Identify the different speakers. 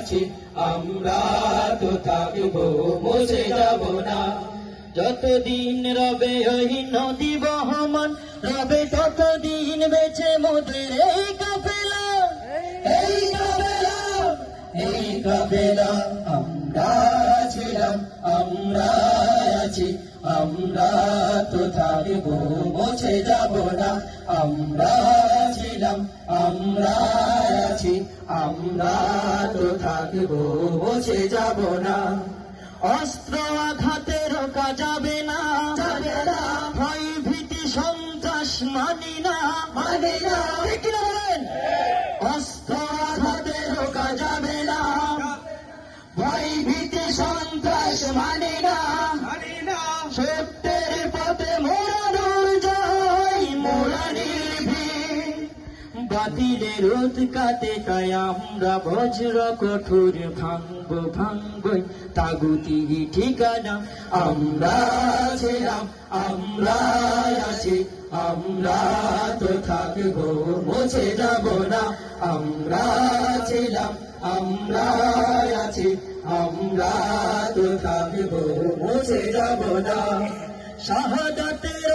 Speaker 1: আছি আমরা তো থাকবো মুছে যাব না। যতদিন রবে ওই নদী বহমান রবে ততদিন বেঁচে মোদের এই কাফেলা, এই কাফেলা, এই কাফেলা। আমরা ছিলাম আমরা আছি আমরা তো থাকবো মুছে যাব না। আমরা ছিলাম আমরা আছি আমরা তো থাকবো মুছে যাব না। অস্ত্র আঘাতে রোকা যাবে না, ভয় ভীতি সন্ত্রাস মানি না, মানি না। ঠিক না বলেন? অস্ত্র আঘাতে রোকা যাবে না, ভয় ভীতি সন্ত্রাস মানি না, মানি না। সত্যের পথে মোরা যাই মোরা নির্ভীক, বাতিলের উৎকাতে তাই আমরা বজ্র কঠোর ভাঙবো ভাঙবই তাগুতি ঠিকানা। আমরা ছিলাম আমরা আছি আমরা তো থাকবো মুছে যাব না। আমরা ছিলাম আমরা আছি আমরা তো থাকবো মুছে যাব না। শাহাদাতের